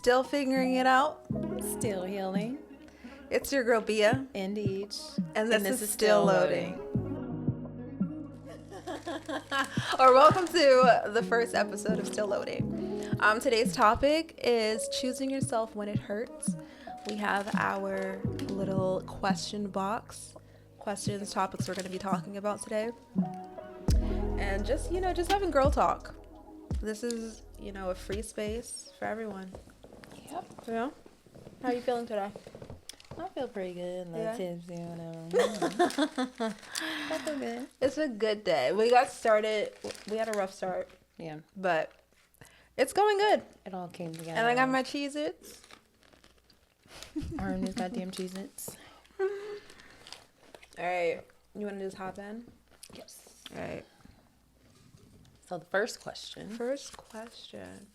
Still figuring it out. Still healing. It's your girl Bia, Indeed. and this is Still Loading. Or welcome to the first episode of Still Loading. Today's topic is choosing yourself when it hurts. We have our little question box, questions, topics we're going to be talking about today, and just having girl talk. This is a free space for everyone. Yep. Yeah. How are you feeling today? I feel pretty good. Yeah. Tipsy, I feel good. It's a good day. We got started. We had a rough start, Yeah. but it's going good. It all came together. And I got my Cheez-Its. Arm these goddamn Cheez-Its. All right. You want to just hop in? Yes. All right. So the first question. First question.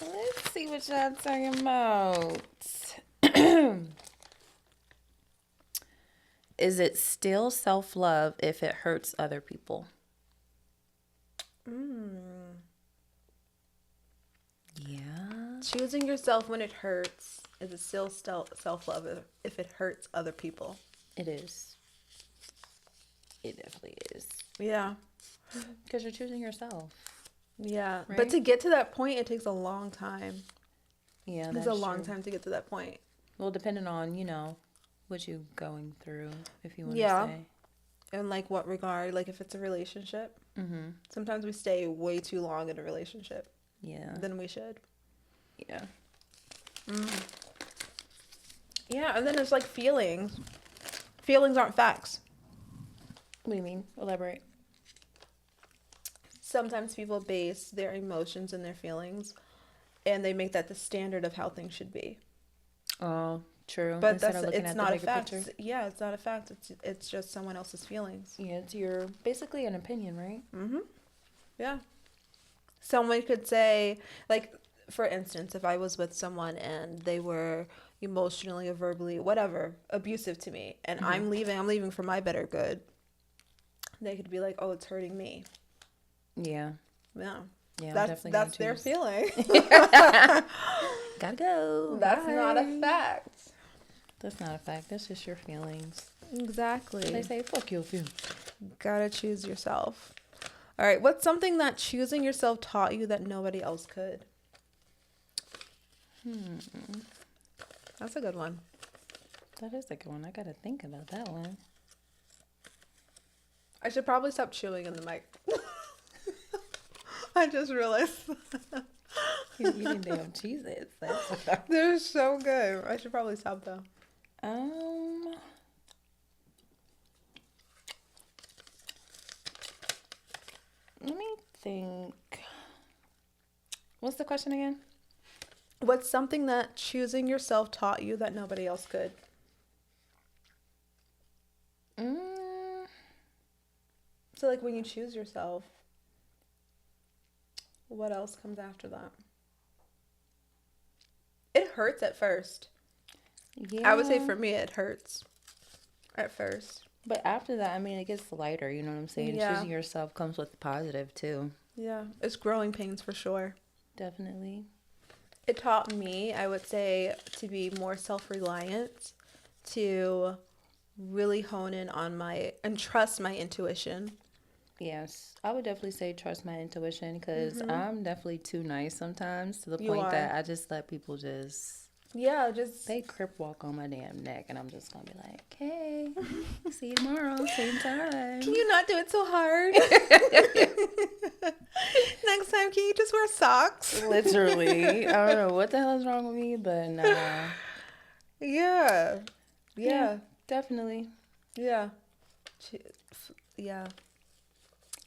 Let's see what y'all talking about. Is it still self-love if it hurts other people? Yeah. Choosing yourself when it hurts, is it still self-love if it hurts other people? It is. It definitely is. Yeah. Because you're choosing yourself. Yeah. Right? But to get to that point, it takes a long time. Yeah, It's a long time to get to that point. Well, depending on, what you're going through, if you want to Yeah. say. In like what regard? Like if it's a relationship? Mm-hmm. Sometimes we stay way too long in a relationship Yeah. than we should. Yeah. Yeah, and then there's like feelings. Feelings aren't facts. What do you mean? Elaborate. Sometimes people base their emotions and their feelings, and they make that the standard of how things should be. Oh, true. But Instead of looking it's at not the a bigger fact. picture. Yeah, it's not a fact. It's just someone else's feelings. Yeah, it's your basically an opinion, right? Mm-hmm. Yeah. Someone could say, like, for instance, if I was with someone and they were emotionally or verbally, whatever, abusive to me, and I'm leaving for my better good, they could be like, oh, it's hurting me. Yeah. Yeah. Yeah. That's their feeling. Gotta go. That's Bye. not a fact. That's not a fact. That's just your feelings. Exactly. They say, fuck your feelings. Gotta choose yourself. All right. What's something that choosing yourself taught you that nobody else could? That's a good one. That is a good one. I gotta think about that one. I should probably stop chewing in the mic. I just realized. You're eating damn Cheez-Its. They're so good. I should probably stop though. Let me think. What's the question again? What's something that choosing yourself taught you that nobody else could? So like when you choose yourself, what else comes after that? It hurts at first. Yeah. I would say for me it hurts at first. But after that, I mean, it gets lighter, you know what I'm saying? Yeah. Choosing yourself comes with positive, too. Yeah, it's growing pains for sure. Definitely. It taught me, I would say, to be more self-reliant, to really hone in on and trust my intuition. Yes. I would definitely say trust my intuition because I'm definitely too nice sometimes to the You point are. that I just let people Yeah, just... they crip walk on my damn neck and I'm just going to be like, hey, see you tomorrow, same time. Can you not do it so hard? Next time, can you just wear socks? Literally. I don't know what the hell is wrong with me, but nah. Yeah. Definitely. Yeah. Yeah.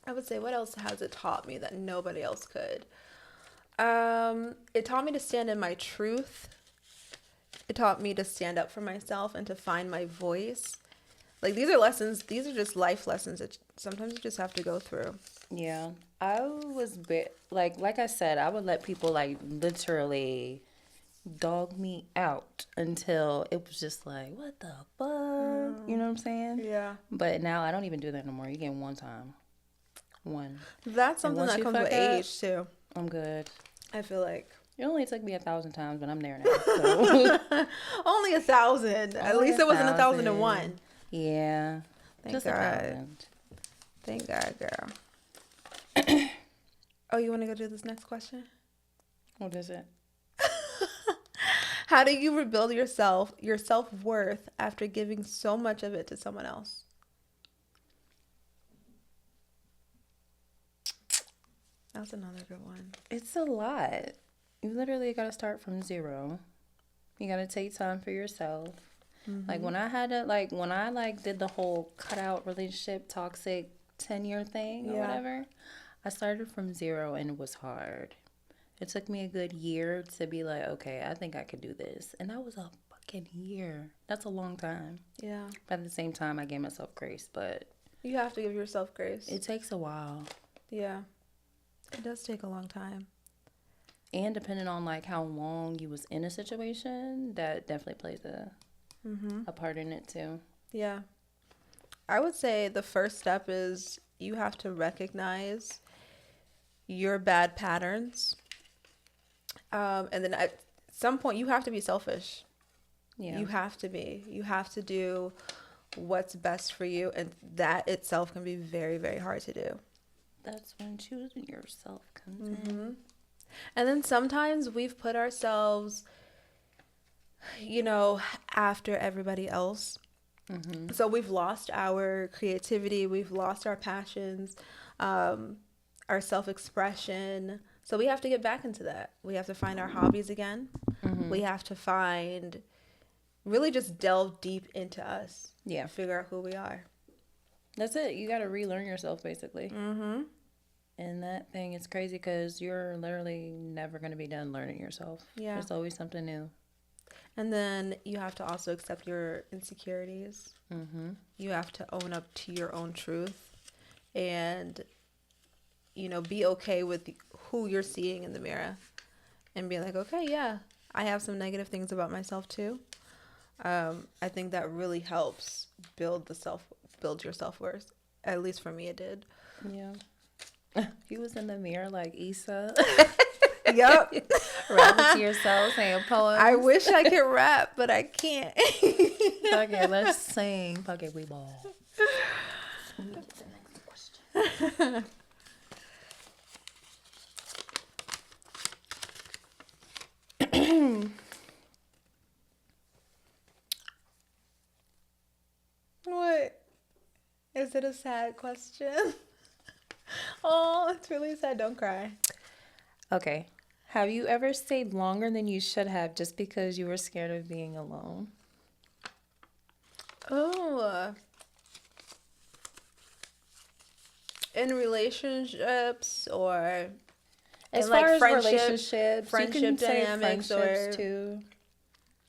I would say, what else has it taught me that nobody else could? It taught me to stand in my truth. It taught me to stand up for myself and to find my voice. Like, these are lessons. These are just life lessons that sometimes you just have to go through. Yeah. I was, like I said, I would let people, like, literally dog me out until it was just like, what the fuck? You know what I'm saying? Yeah. But now I don't even do that no more. You get one time. One. That's something once that you comes fuck with up, age, too. I'm good. I feel like It only took me 1,000 times, but I'm there now. So. only 1,000. At Only least it wasn't 1,000. 1,001. Yeah. Thank Just God. 1,000. Thank God, girl. Oh, you want to go do this next question? What is it? How do you rebuild your self-worth after giving so much of it to someone else? That's another good one. It's a lot. You literally got to start from zero. You got to take time for yourself. Mm-hmm. Like when I did the whole cutout relationship, toxic 10-year thing or whatever, I started from zero and it was hard. It took me a good year to be like, okay, I think I could do this. And that was a fucking year. That's a long time. Yeah. But at the same time, I gave myself grace, but You have to give yourself grace. it takes a while. Yeah. It does take a long time. And depending on like how long you was in a situation, that definitely plays a part in it too. Yeah. I would say the first step is you have to recognize your bad patterns. And then at some point you have to be selfish. Yeah. You have to be. You have to do what's best for you. And that itself can be very, very hard to do. That's when choosing yourself comes in. And then sometimes we've put ourselves, after everybody else. Mm-hmm. So we've lost our creativity. We've lost our passions, our self-expression. So we have to get back into that. We have to find our hobbies again. Mm-hmm. We have to really just delve deep into us. Yeah. Figure out who we are. That's it. You got to relearn yourself, basically. Mm-hmm. And that thing is crazy because you're literally never going to be done learning yourself. Yeah. There's always something new. And then you have to also accept your insecurities. Mm-hmm. You have to own up to your own truth and, be okay with who you're seeing in the mirror and be like, okay, yeah, I have some negative things about myself too. I think that really helps build your self-worth. At least for me, it did. Yeah. He was in the mirror like Issa. Yep. Rapping to yourself, saying poems. I wish I could rap, but I can't. Okay, let's sing. Pocket we ball. What? Is it a sad question? Oh, it's really sad. Don't cry. Okay. Have you ever stayed longer than you should have just because you were scared of being alone? Oh. In relationships or As in far as friendship you can say dynamics friendships or too.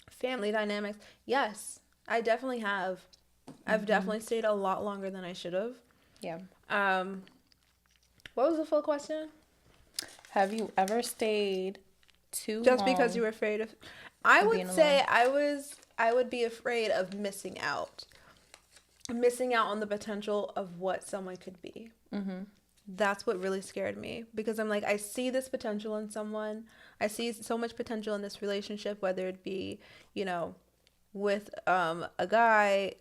family dynamics. Yes, I definitely have. I've definitely stayed a lot longer than I should have. Yeah. What was the full question? Have you ever stayed too Just long? because you were afraid of... I would being say I would be afraid of missing out. Missing out on the potential of what someone could be. Mm-hmm. That's what really scared me. Because I'm like, I see this potential in someone. I see so much potential in this relationship, whether it be, with a guy,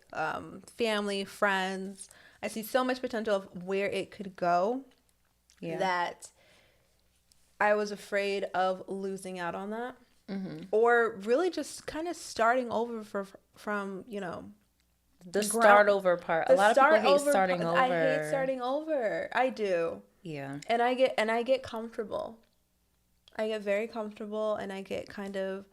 family, friends. I see so much potential of where it could go that I was afraid of losing out on that. Mm-hmm. Or really just kind of starting over from, the start over part. A lot of people hate starting over. I hate starting over. I do. Yeah. And I get comfortable. I get very comfortable and I get kind of,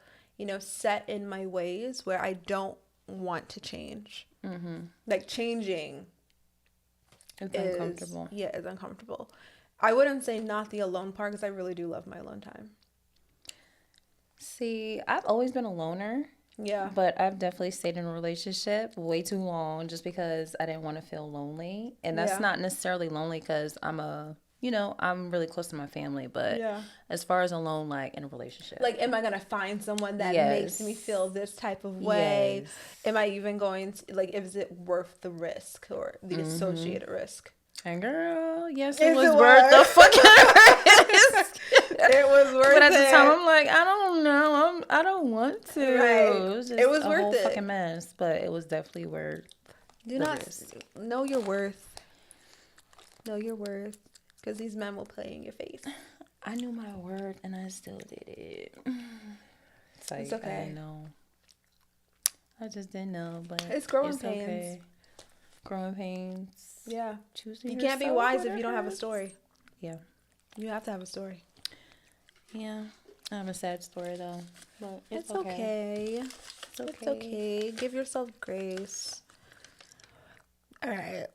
set in my ways where I don't want to change. Mm-hmm. Like changing It's uncomfortable. Yeah, it's uncomfortable. I wouldn't say not the alone part because I really do love my alone time. See, I've always been a loner. Yeah. But I've definitely stayed in a relationship way too long just because I didn't want to feel lonely. And that's not necessarily lonely because I'm really close to my family. But as far as alone, like in a relationship. Like, am I going to find someone that makes me feel this type of way? Yes. Am I even going to, is it worth the risk or the associated risk? And girl, yes, it was worth the fucking risk. It was worth it. But at the time, I'm like, I don't know. I don't want to. Right. It was just It was a worth whole it. fucking mess. But it was definitely worth Do the not risk. know your worth. Know your worth. Because these men will play in your face. I knew my worth and I still did it. It's like, It's okay. I know. I just didn't know, but It's growing it's pains. okay. Growing pains. Yeah. Choosing You can't be yourself wise when if it you don't have a hurts. story. Yeah. You have to have a story. Yeah. I have a sad story though. But It's okay. It's okay. It's okay. Give yourself grace. All right.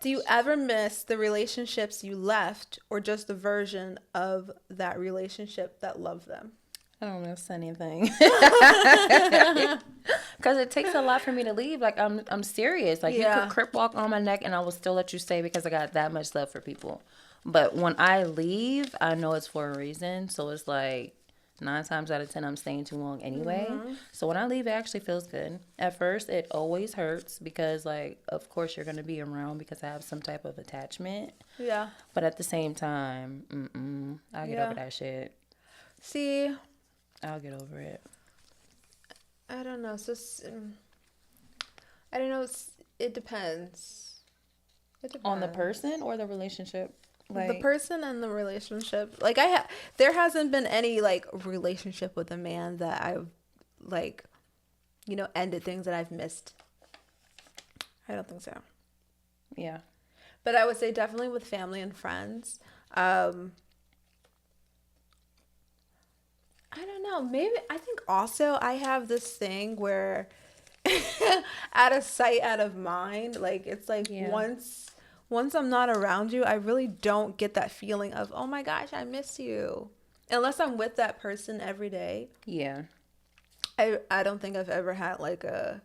Do you ever miss the relationships you left or just the version of that relationship that loved them? I don't miss anything. Because it takes a lot for me to leave. Like, I'm serious. Like, you Yeah. could crip walk on my neck and I will still let you stay because I got that much love for people. But when I leave, I know it's for a reason. So it's like 9 times out of 10, I'm staying too long anyway. So when I leave, it actually feels good. At first, it always hurts because, like, of course, you're going to be around because I have some type of attachment. Yeah. But at the same time, I'll get Yeah. over that shit. See, I'll get over it. I don't know. So, I don't know. It depends. It depends. On the person or the relationship? The person and the relationship. Like, there hasn't been any, like, relationship with a man that I've, like, ended things that I've missed. I don't think so. Yeah. But I would say definitely with family and friends. I don't know. Maybe, I think also I have this thing where out of sight, out of mind. Like, it's like Yeah. once I'm not around you, I really don't get that feeling of, oh my gosh, I miss you. Unless I'm with that person every day. Yeah. I don't think I've ever had like a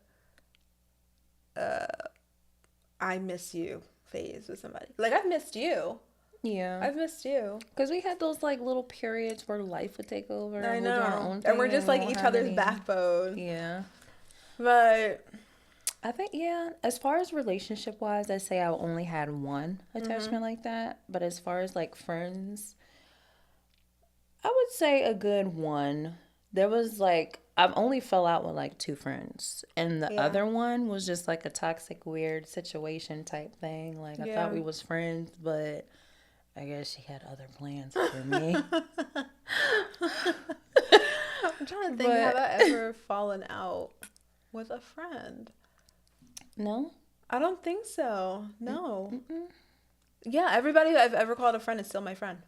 I miss you phase with somebody. Like, I've missed you. Yeah. I've missed you. Because we had those like little periods where life would take over. I and we'll do our know. own And thing we're just we like won't each have other's any- backbone. Yeah. But I think, yeah, as far as relationship wise, I say I only had one attachment like that. But as far as like friends, I would say a good one. There was like, I've only fell out with like 2 friends. And the Yeah. other one was just like a toxic, weird situation type thing. Like, I Yeah. thought we was friends, but I guess she had other plans for me. I'm trying to think, have I ever fallen out with a friend? No? I don't think so. No. Yeah, everybody who I've ever called a friend is still my friend.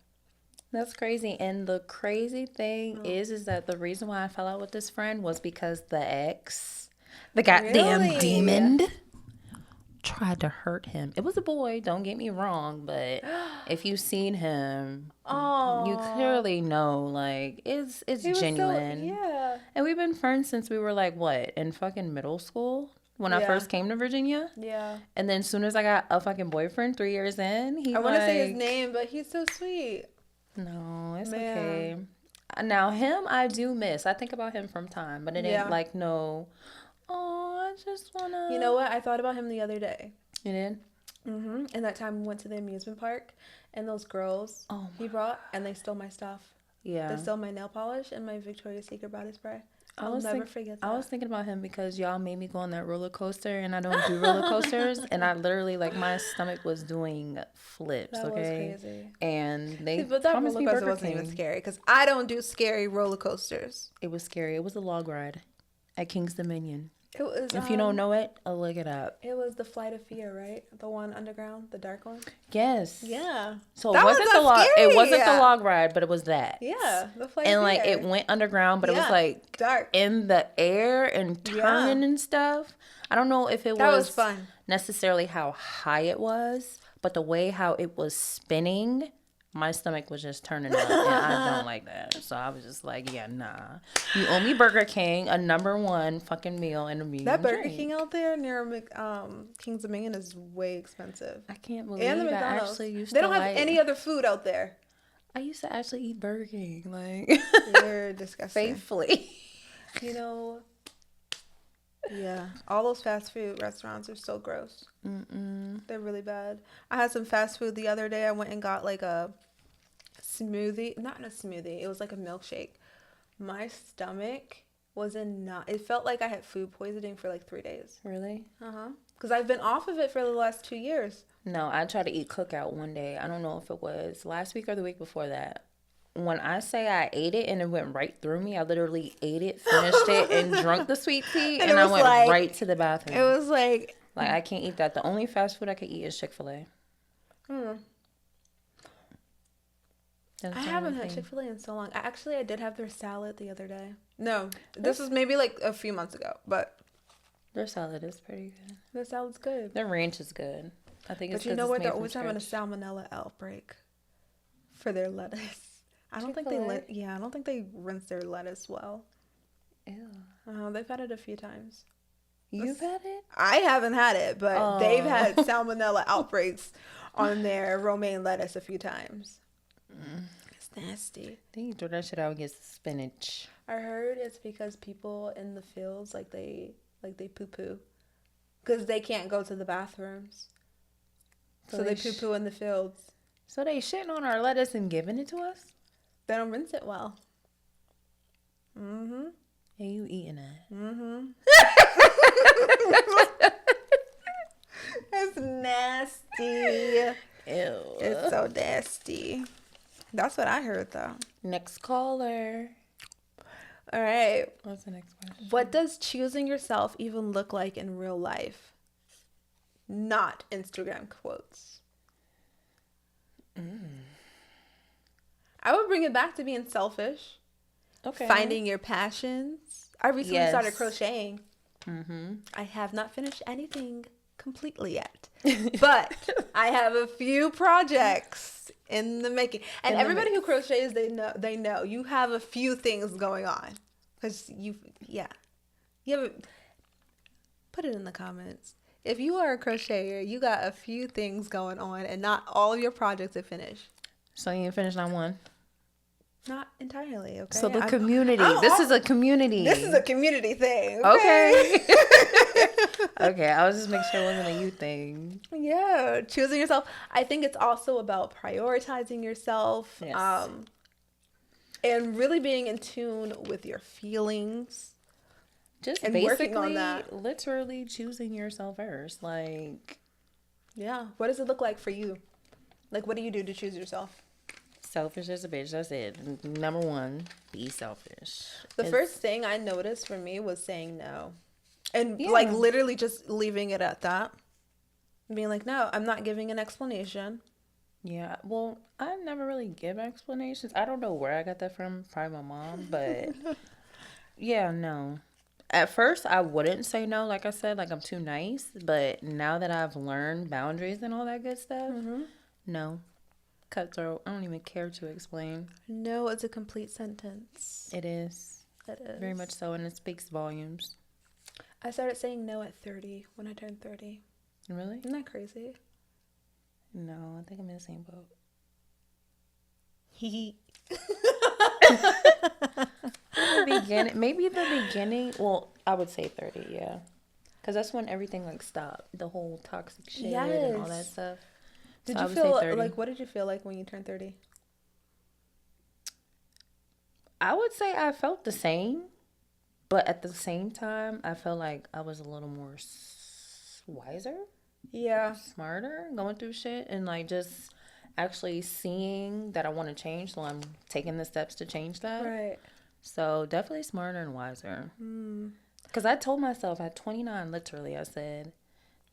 That's crazy. And the crazy thing is that the reason why I fell out with this friend was because the ex, the goddamn Really? demon, tried to hurt him. It was a boy, don't get me wrong, but if you've seen him, Oh, you clearly know, like, it's genuine. Yeah. And we've been friends since we were like, what, in fucking middle school? When I Yeah. first came to Virginia? Yeah. And then as soon as I got a fucking boyfriend 3 years in, he I want to say his like- name, but he's so sweet. No, it's Man. okay. Now him, I do miss. I think about him from time, but it Yeah. ain't like no. Oh, I just wanna. You know what? I thought about him the other day. You did? And that time we went to the amusement park, and those girls Oh he brought, and they stole my stuff. Yeah. They stole my nail polish and my Victoria's Secret body spray. I I'll was never think- forget that. I was thinking about him because y'all made me go on that roller coaster, and I don't do roller coasters, and I literally like my stomach was doing flips. That was okay. crazy. And they But that promised roller me coaster Burger wasn't even King. scary because I don't do scary roller coasters. It was scary. It was a log ride at King's Dominion. It was. If you don't know it, look it up. It was the Flight of Fear, right? The one underground, the dark one. Yes. Yeah. So That it wasn't was the not log. scary. It wasn't the log ride, but it was that. Yeah, the Flight And of like Fear. it went underground, but it was Yeah, like dark. in the air and turning and stuff. I don't know if it That was was fun. necessarily how high it was, but the way how it was spinning, my stomach was just turning up, and I don't like that. So I was just like, yeah, nah. You owe me Burger King, a #1 fucking meal and a medium That Burger drink. King out there near King's Dominion is way expensive. I can't believe And the I McDonald's. actually used They to don't have like, any other food out there. I used to actually eat Burger King, like You're disgusting. faithfully. You know, yeah, all those fast food restaurants are so gross. They're really bad. I had some fast food the other day. I went and got like a smoothie, not a smoothie, it was like a milkshake. My stomach was in not, it felt like I had food poisoning for like 3 days. Really? Because I've been off of it for the last 2 years. No, I tried to eat cookout one day. I don't know if it was last week or the week before that. When I say I ate it and it went right through me, I literally ate it, finished it, and drunk the sweet tea, and I went right to the bathroom. It was like I can't eat that. The only fast food I could eat is Chick-fil-A. I haven't had Chick-fil-A in so long. I did have their salad the other day. No, this was maybe like a few months ago, but their salad is pretty good. Their salad's good. Their ranch is good. I think it's. But you know what? They're always having a salmonella outbreak for their lettuce. I don't think they rinse their lettuce well. Ew. They've had it a few times. You've had it? I haven't had it, but they've had salmonella outbreaks on their romaine lettuce a few times. It's nasty. Then you throw that shit out and get spinach. I heard it's because people in the fields they poo poo because they can't go to the bathrooms, so they poo poo in the fields. So they shitting on our lettuce and giving it to us? They don't rinse it well. And you eating it? It's nasty. Ew. It's so nasty. That's what I heard, though. Next caller. All right. What's the next question? What does choosing yourself even look like in real life? Not Instagram quotes. I would bring it back to being selfish. Okay. Finding your passions. I recently started crocheting. Mm-hmm. I have not finished anything completely yet, but I have a few projects in the making. And everybody who crochets, they know you have a few things going on, because you have put it in the comments. If you are a crocheter, you got a few things going on, and not all of your projects are finished. So you didn't finish on one? Not entirely, okay? So the community. This is a community. This is a community thing. Okay. Okay, I was just making sure it wasn't a you thing. Yeah, choosing yourself. I think it's also about prioritizing yourself. Yes. And really being in tune with your feelings. Just and basically, working on that. Literally choosing yourself first. Like, yeah. What does it look like for you? Like, what do you do to choose yourself? Selfish as a bitch. That's it. Number one, be selfish. The first thing I noticed for me was saying no. And like literally just leaving it at that. Being like, no, I'm not giving an explanation. Yeah. Well, I never really give explanations. I don't know where I got that from. Probably my mom. But yeah, no. At first, I wouldn't say no. Like I said, like I'm too nice. But now that I've learned boundaries and all that good stuff, no. Cutthroat. I don't even care to explain. No, it's a complete sentence. It is. It is. Very much so, and it speaks volumes. I started saying no at 30 when I turned 30. Really? Isn't that crazy? No, I think I'm in the same boat. Maybe the beginning. Well, I would say 30, yeah. Because that's when everything like stopped. The whole toxic shit and all that stuff. Did you feel like, what did you feel like when you turned 30? I would say I felt the same, but at the same time, I felt like I was a little more wiser. Yeah. Smarter, going through shit, and like just actually seeing that I want to change, so I'm taking the steps to change that. Right. So definitely smarter and wiser. Because I told myself at 29, literally, I said,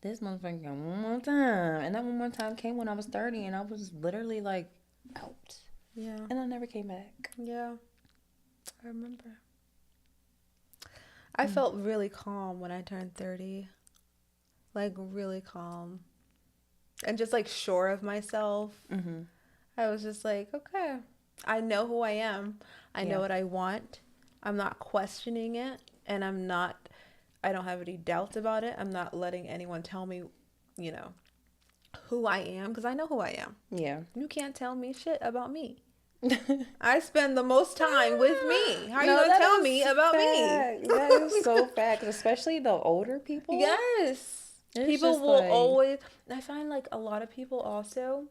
this motherfucker got one more time. And that one more time came when I was 30, and I was literally like out. Yeah. And I never came back. Yeah. I remember. I felt really calm when I turned 30. Like, really calm. And just, like, sure of myself. I was just like, okay. I know who I am. I know what I want. I'm not questioning it. And I don't have any doubts about it. I'm not letting anyone tell me, who I am. Because I know who I am. Yeah. You can't tell me shit about me. I spend the most time with me. How are you going to tell me about me? That is so fact. Especially the older people. Yes. It's people will always... I find like a lot of people also,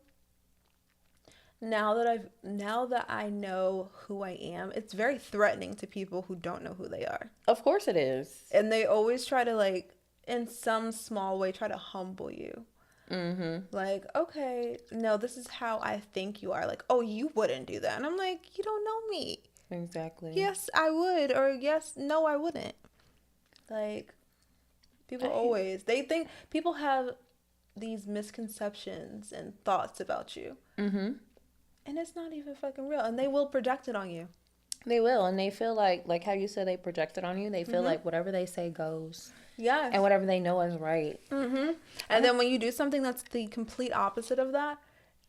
now that I know who I am, it's very threatening to people who don't know who they are. Of course it is. And they always try to, like, in some small way, try to humble you. Mm-hmm. Like, okay, no, this is how I think you are. Like, oh, you wouldn't do that. And I'm like, you don't know me. Exactly. Yes, I would. Or yes, no, I wouldn't. Like, they think, people have these misconceptions and thoughts about you. Mm-hmm. And it's not even fucking real. And they will project it on you. They will, and they feel like how you said they projected on you. They feel Mm-hmm. like whatever they say goes, Yes. and whatever they know is right. Mm-hmm. And then when you do something that's the complete opposite of that,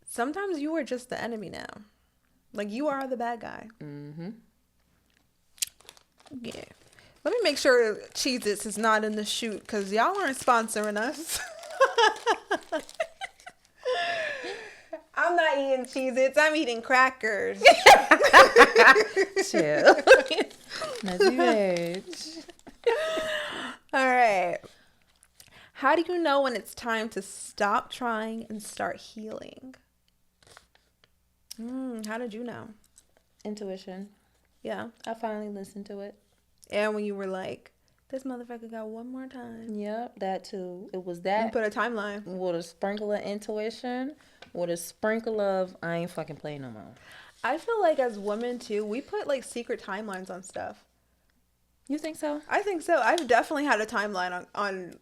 sometimes you are just the enemy now. Like, you are the bad guy. Mm-hmm. Yeah. Let me make sure Cheez-Its is not in the shoot, because y'all aren't sponsoring us. I'm not eating Cheez-Its. I'm eating crackers. Chill. Messy bitch. All right. How do you know when it's time to stop trying and start healing? How did you know? Intuition. Yeah. I finally listened to it. And when you were like, this motherfucker got one more time. Yep, that too. It was You that put a timeline. with a sprinkle of intuition, with a sprinkle of I ain't fucking playing no more. I feel like as women too, we put like secret timelines on stuff. You think so? I think so. I've definitely had a timeline on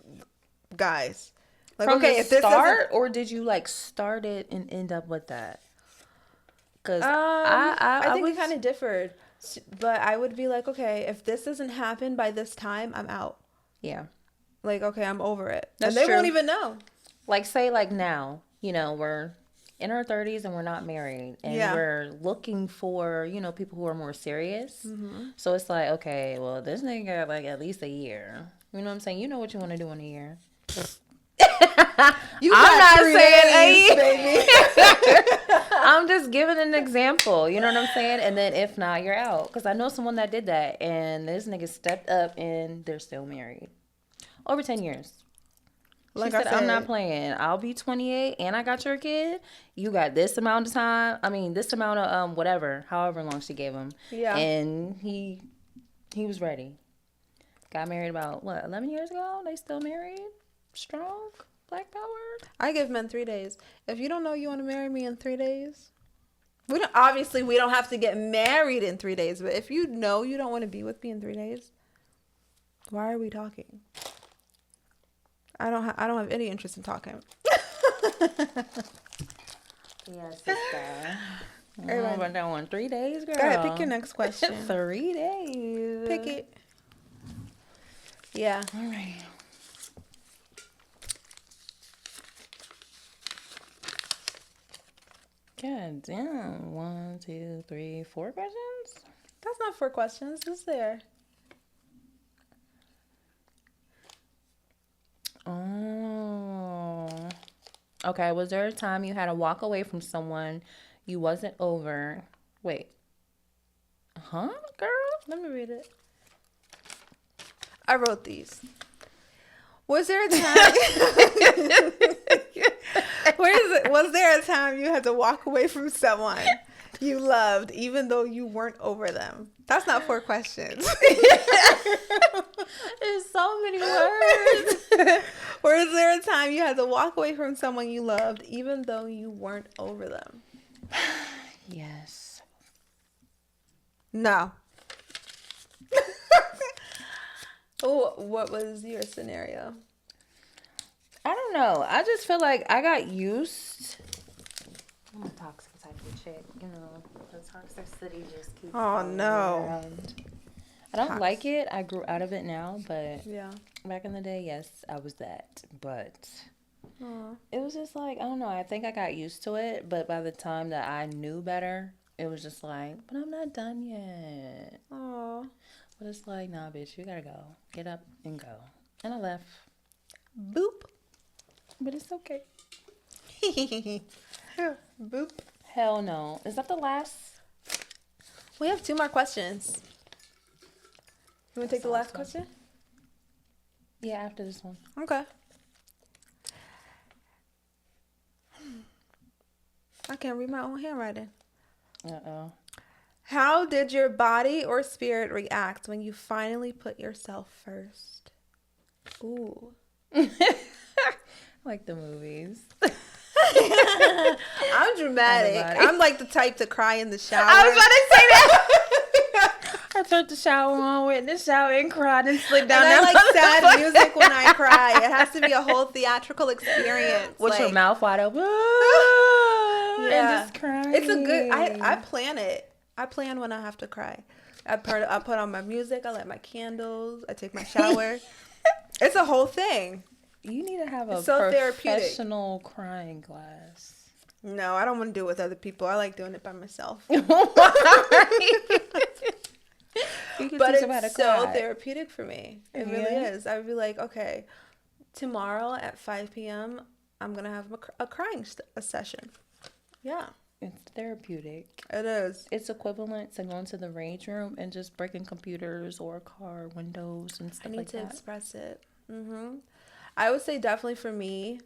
guys. Like, From okay, the if this start, or did you like start it and end up with that? Because I think was, it kind of differed, but I would be like, okay, if this doesn't happen by this time, I'm out. yeah. Like, okay, I'm over it. That's and they true. won't even know. Like, say, like now, you know, we're in our 30s and we're not married, and Yeah. we're looking for, you know, people who are more serious. Mm-hmm. So it's like, okay, well, this nigga got like at least a year. You know what I'm saying? You know what you want to do in a year. You I'm got not 3 saying days, baby. I'm just giving an example. You know what I'm saying? And then if not, you're out. Because I know someone that did that, and this nigga stepped up, and they're still married. Over 10 years. Like She I said, said, I'm not playing. I'll be 28 and I got your kid. You got this amount of time. I mean, this amount of whatever, however long she gave him. Yeah. And he was ready. Got married about, what, 11 years ago? They still married? Strong? Black power? I give men 3 days. If you don't know you want to marry me in 3 days, we don't have to get married in 3 days. But if you know you don't want to be with me in 3 days, why are we talking? I don't have any interest in talking. Yeah, sister. Everybody- But that one, 3 days, girl. Go ahead, pick your next question. 3 days. Pick it. Yeah. All right. God damn. 1, 2, 3, 4 questions? That's not 4 questions. It's there. Oh. Okay, was there a time you had to walk away from someone you wasn't over? Wait. Huh, girl? Let me read it. I wrote these. Was there a time? Was there a time you had to walk away from someone you loved, even though you weren't over them? That's not 4 questions. There's so many words. Was there a time you had to walk away from someone you loved, even though you weren't over them? Yes. No. Oh, what was your scenario? I don't know. I just feel like I got used. I'm a toxic type of chick, you know. The toxicity just keeps. Oh, going no. around. I don't like it. I grew out of it now, but Yeah. back in the day, yes, I was that. But Aw. it was just like, I don't know. I think I got used to it, but by the time that I knew better, it was just like, but I'm not done yet. Aw. But it's like, nah, bitch, you gotta go. Get up and go. And I left. Boop. But it's okay. Boop. Hell no. Is that the last? We have 2 more questions. You want to take the last question? Yeah, after this one. Okay. I can't read my own handwriting. Uh-oh. How did your body or spirit react when you finally put yourself first? Ooh. Like the movies. I'm dramatic. I'm like the type to cry in the shower. I was about to say that. I turned the shower on, went in the shower and cried and slipped down. And I that like sad music when I cry. It has to be a whole theatrical experience. With like, your mouth wide open. Yeah. And just crying. It's a good, I plan it. I plan when I have to cry. I put on my music. I light my candles. I take my shower. It's a whole thing. You need to have a so professional crying class. No, I don't want to do it with other people. I like doing it by myself. But it's so therapeutic for me. It really is. I would be like, okay, tomorrow at 5 p.m., I'm going to have a crying session. Yeah. It's therapeutic. It is. It's equivalent to going to the rage room and just breaking computers or car windows and stuff like that. I need to express it. I would say definitely for me,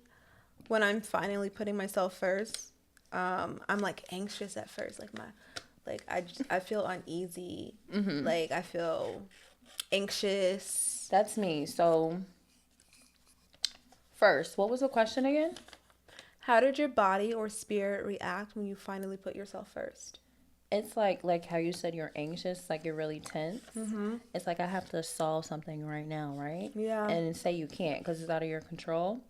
when I'm finally putting myself first, I'm like anxious at first. I feel uneasy. Like I feel anxious. That's me. So first, what was the question again? How did your body or spirit react when you finally put yourself first? It's like how you said you're anxious, like you're really tense. It's like I have to solve something right now, right? Yeah. And say you can't because it's out of your control.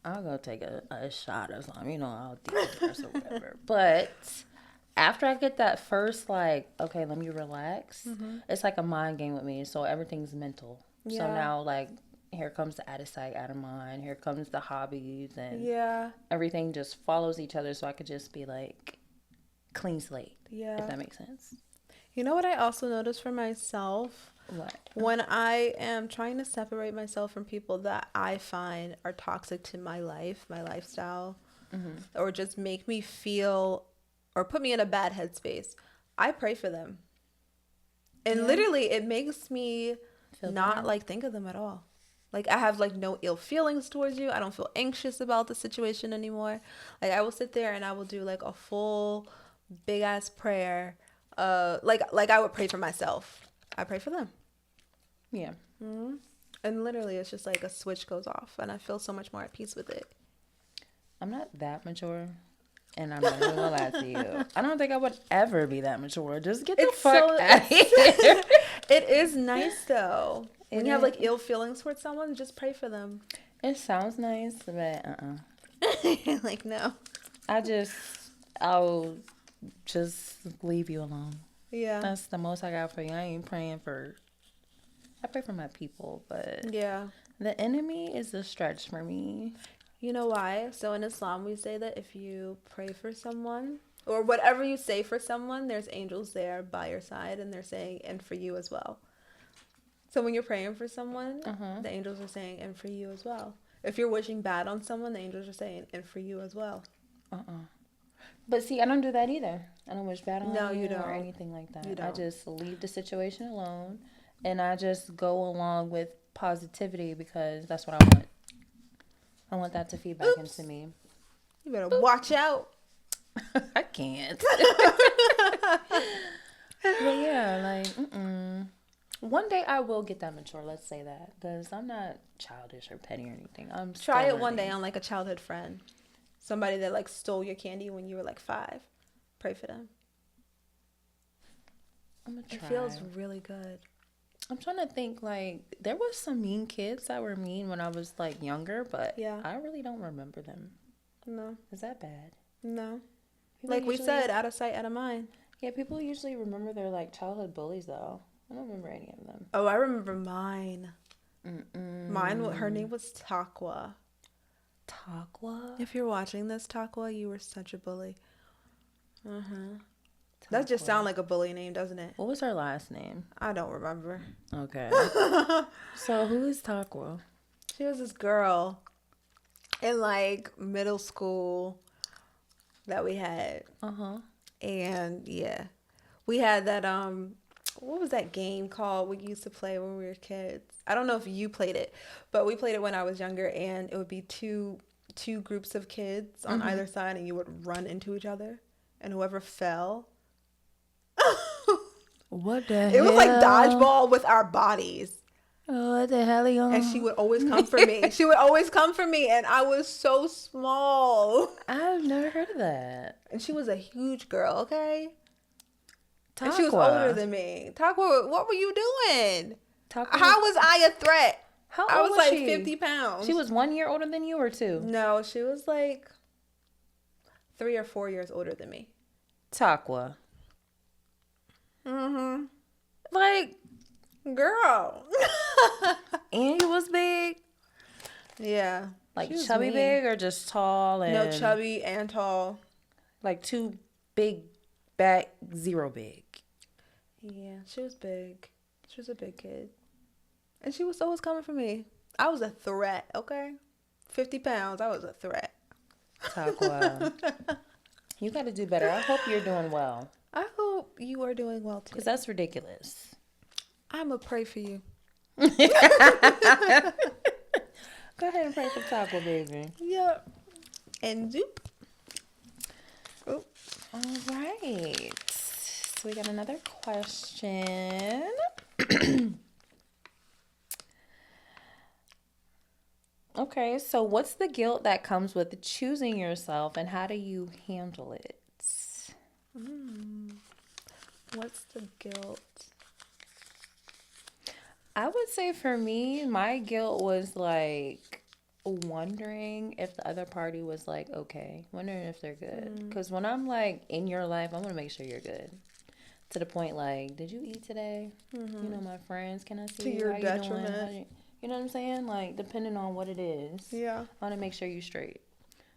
I'll go take a shot or something, I'll decompress or whatever. But after I get that first, like, okay, let me relax, it's like a mind game with me. So everything's mental. Yeah. So now, like, here comes the out of sight, out of mind. Here comes the hobbies. And everything just follows each other. So I could just be like, clean slate. Yeah. If that makes sense. You know what I also noticed for myself? What? When I am trying to separate myself from people that I find are toxic to my life, my lifestyle, or just make me feel or put me in a bad headspace, I pray for them. And literally it makes me not like think of them at all. Like I have like no ill feelings towards you. I don't feel anxious about the situation anymore. Like I will sit there and I will do like a full big ass prayer. Like I would pray for myself. I pray for them. Yeah. And literally it's just like a switch goes off and I feel so much more at peace with it. I'm not that mature. And I'm not even gonna lie to you. I don't think I would ever be that mature. Just get the fuck out of here. It is nice though. When you have like ill feelings towards someone, just pray for them. It sounds nice, but like no. I'll just leave you alone. Yeah. That's the most I got for you. I pray for my people, but the enemy is a stretch for me. You know why? So in Islam, we say that if you pray for someone or whatever you say for someone, there's angels there by your side and they're saying, and for you as well. So when you're praying for someone, the angels are saying, and for you as well. If you're wishing bad on someone, the angels are saying, and for you as well. But see, I don't do that either. I don't wish bad on you don't. Or anything like that. I just leave the situation alone and I just go along with positivity because that's what I want. I want that to feed back into me. You better watch out. I can't. But yeah, like, one day I will get that mature, let's say that. Because I'm not childish or petty or anything. Try it one day on like a childhood friend. Somebody that like stole your candy when you were like 5. Pray for them. I'm gonna try. It feels really good. I'm trying to think, like, there was some mean kids that were mean when I was, like, younger, but I really don't remember them. No. Is that bad? No. Like we said, out of sight, out of mind. Yeah, people usually remember their, like, childhood bullies, though. I don't remember any of them. Oh, I remember mine. Mine, her name was Takwa. Takwa? If you're watching this, Takwa, you were such a bully. That just sounds like a bully name, doesn't it? What was her last name? I don't remember. Okay. So who is Takwa? She was this girl in like middle school that we had. And yeah, we had that what was that game called we used to play when we were kids? I don't know if you played it, but we played it when I was younger, and it would be two two groups of kids on either side, and you would run into each other, and whoever fell. What the It was like dodgeball with our bodies. Oh, what the hell are you on? And she would always come for me. She would always come for me, and I was so small. I've never heard of that. And she was a huge girl, okay? Takwa. And she was older than me. Takwa, what were you doing? Takwa. How was I a threat? How I old was like she? 50 pounds. She was 1 year older than you or 2? No, she was like 3 or 4 years older than me. Takwa. Mm-hmm. Like, girl. and you was big? Yeah. Like She was chubby mean. big or just tall? And No, chubby and tall. Like 2 big back, 0 big. Yeah, she was big. She was a big kid. And she was always coming for me. I was a threat, okay? 50 pounds, I was a threat. Takwa. You got to do better. I hope you're doing well. I hope you are doing well, too. Because that's ridiculous. I'm going to pray for you. Go ahead and pray for Takwa, baby. Yep. And zoop. Oh. All right. So we got another question. Okay, so what's the guilt that comes with choosing yourself, and how do you handle it? What's the guilt? I would say for me, my guilt was like wondering if the other party was like okay, wondering if they're good. Because when I'm like in your life, I want to make sure you're good. To the point like, did you eat today? You know, my friends, can I see To you? your How you doing? detriment. You know what I'm saying? Like, depending on what it is, Yeah. I want to make sure you're straight.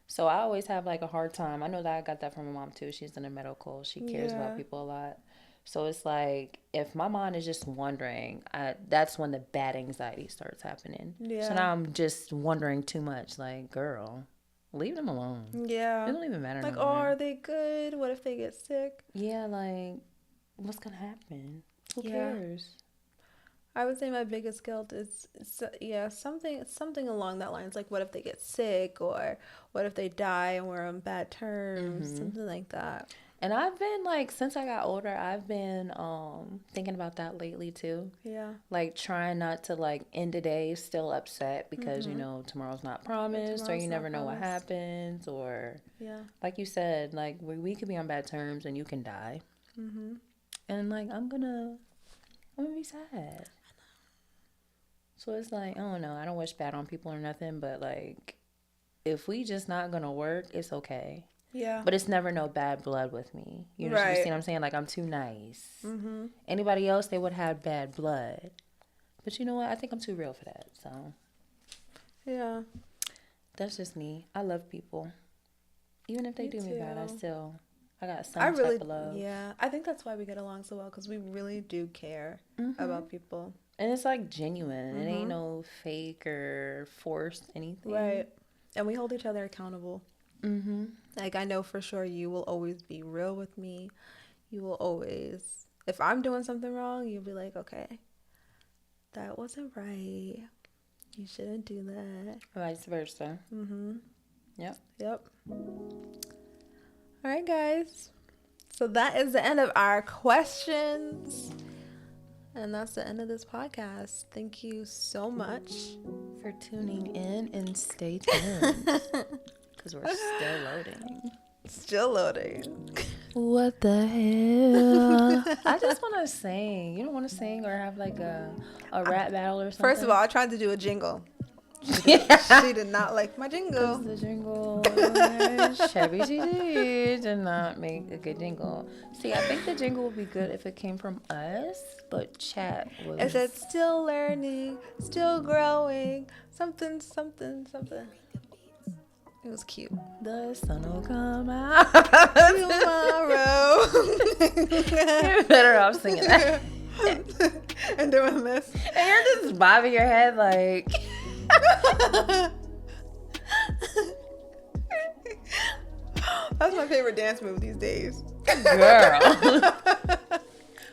So I always have like a hard time. I know that I got that from my mom too. She's in the medical. She cares Yeah. about people a lot. So it's like if my mom is just wondering, that's when the bad anxiety starts happening. Yeah. So now I'm just wondering too much. Like, girl, leave them alone. Yeah. It don't even matter. Like, no oh, more. are they good? What if they get sick? Yeah, like, what's gonna happen? Who Yeah. cares? I would say my biggest guilt is, something along that lines. Like, what if they get sick, or what if they die and we're on bad terms, something like that. And I've been like, since I got older, I've been thinking about that lately too. Yeah. Like trying not to like end the day still upset because you know tomorrow's not promised, or Tomorrow's you not never know what promised. happens, or Yeah. like you said, like we could be on bad terms and you can die, and like I'm gonna be sad. So it's like, I don't know, I don't wish bad on people or nothing, but like if we just not gonna work, it's okay. Yeah. But it's never no bad blood with me. You know, you Right. see what I'm saying? Like, I'm too nice. Anybody else, they would have bad blood. But you know what? I think I'm too real for that. So, Yeah. that's just me. I love people. Even if they Me do me bad, too. I got some I really, type of love. yeah. I think that's why we get along so well, because we really do care about people. And it's like genuine. It ain't no fake or forced anything. Right. And we hold each other accountable. Like, I know for sure you will always be real with me. You will always, if I'm doing something wrong, you'll be like, okay, that wasn't right. You shouldn't do that. Vice versa. Yep. Yep. All right, guys. So that is the end of our questions. And that's the end of this podcast. Thank you so much. For tuning in and stay tuned. Because we're still loading. Still loading. What the hell? I just want to sing. You don't want to sing or have like a rap battle or something? First of all, I tried to do a jingle. She did not like my jingle. The jingle, Chevy GG did not make a good jingle. See, I think the jingle would be good if it came from us, but chat was. It said still learning, still growing, something, something, something. It was cute. The sun will come out Tomorrow. You're better off singing that. And doing this. And you're just bobbing your head like. That's my favorite dance move these days. Girl.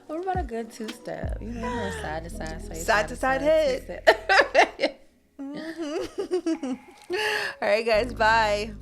What about a good two-step? You know, a side to side, Side to side head. two-step. All right, guys. Bye.